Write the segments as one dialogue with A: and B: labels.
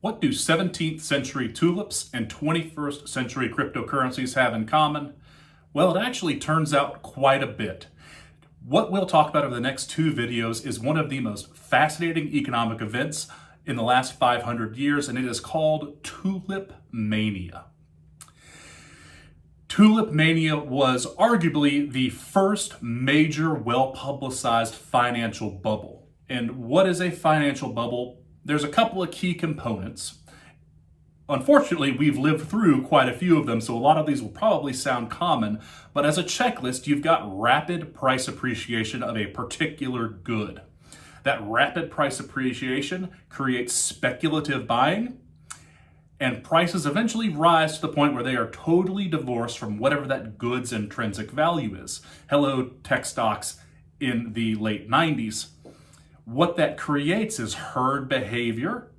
A: What do 17th century tulips and 21st century cryptocurrencies have in common? Well, it actually turns out quite a bit. What we'll talk about over the next two videos is one of the most fascinating economic events in the last 500 years, and it is called Tulip Mania. Tulip Mania was arguably the first major well-publicized financial bubble. And what is a financial bubble? There's a couple of key components. Unfortunately, we've lived through quite a few of them, so a lot of these will probably sound common, but as a checklist, you've got rapid price appreciation of a particular good. That rapid price appreciation creates speculative buying, and prices eventually rise to the point where they are totally divorced from whatever that good's intrinsic value is. Hello, tech stocks in the late 90s. What that creates is herd behavior,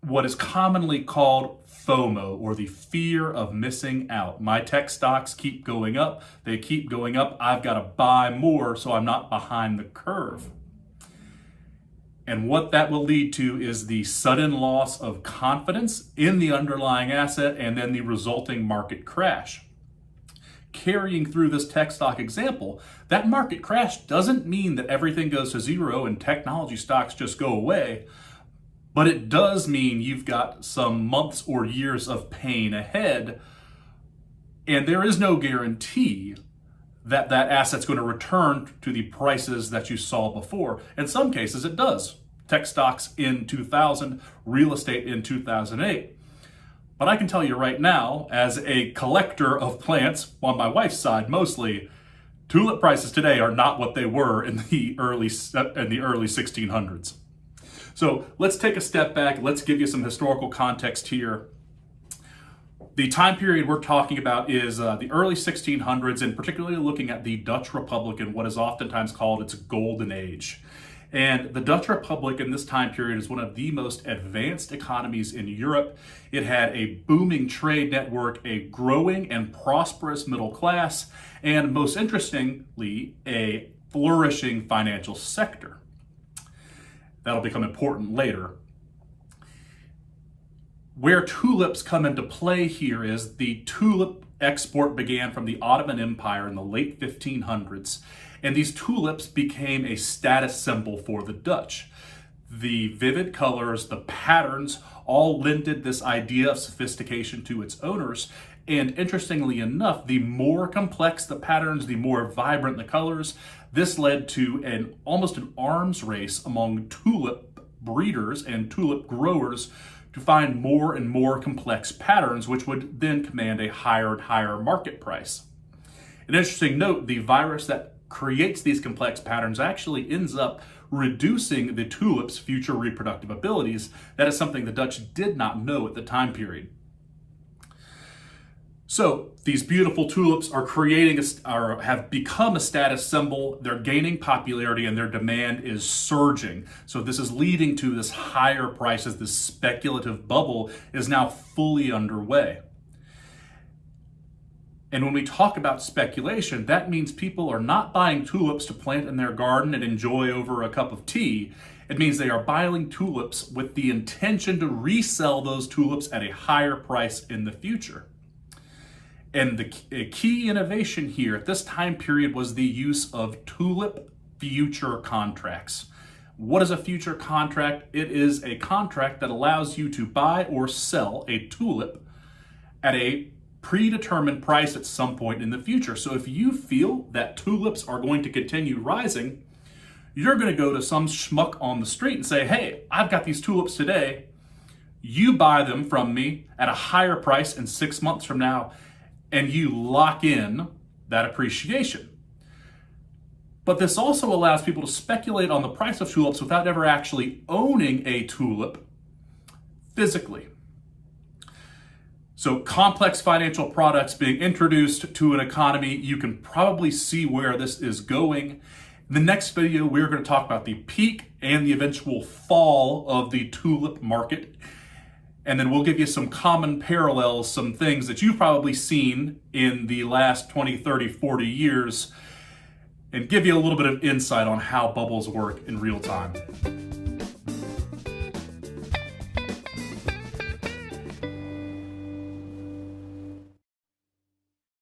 A: what is commonly called FOMO, or the fear of missing out. My tech stocks keep going up, they keep going up, I've got to buy more so I'm not behind the curve. And what that will lead to is the sudden loss of confidence in the underlying asset and then the resulting market crash. Carrying through this tech stock example, that market crash doesn't mean that everything goes to zero and technology stocks just go away, but it does mean you've got some months or years of pain ahead, and there is no guarantee that that asset's going to return to the prices that you saw before. In some cases, it does. Tech stocks in 2000, real estate in 2008. But I can tell you right now, as a collector of plants, on my wife's side mostly, tulip prices today are not what they were in the early 1600s. So let's take a step back. Let's give you some historical context here. The time period we're talking about is the early 1600s, and particularly looking at the Dutch Republic and what is oftentimes called its golden age. And the Dutch Republic in this time period is one of the most advanced economies in Europe. It had a booming trade network, a growing and prosperous middle class, and most interestingly, a flourishing financial sector. That'll become important later. Where tulips come into play here is the tulip export began from the Ottoman Empire in the late 1500s, and these tulips became a status symbol for the Dutch. The vivid colors, the patterns, all lended this idea of sophistication to its owners, and interestingly enough, the more complex the patterns, the more vibrant the colors, this led to almost an arms race among tulip breeders and tulip growers to find more and more complex patterns, which would then command a higher and higher market price. An interesting note, the virus that creates these complex patterns actually ends up reducing the tulip's future reproductive abilities. That is something the Dutch did not know at the time period. So these beautiful tulips have become a status symbol. They're gaining popularity and their demand is surging. So this is leading to this higher prices. This speculative bubble is now fully underway. And when we talk about speculation, that means people are not buying tulips to plant in their garden and enjoy over a cup of tea. It means they are buying tulips with the intention to resell those tulips at a higher price in the future. And the key innovation here at this time period was the use of tulip future contracts. What is a future contract? It is a contract that allows you to buy or sell a tulip at a predetermined price at some point in the future. So if you feel that tulips are going to continue rising, you're going to go to some schmuck on the street and say, hey, I've got these tulips today. You buy them from me at a higher price in 6 months from now, and you lock in that appreciation. But this also allows people to speculate on the price of tulips without ever actually owning a tulip physically. So complex financial products being introduced to an economy, you can probably see where this is going. In the next video, we're going to talk about the peak and the eventual fall of the tulip market. And then we'll give you some common parallels, some things that you've probably seen in the last 20, 30, 40 years, and give you a little bit of insight on how bubbles work in real time.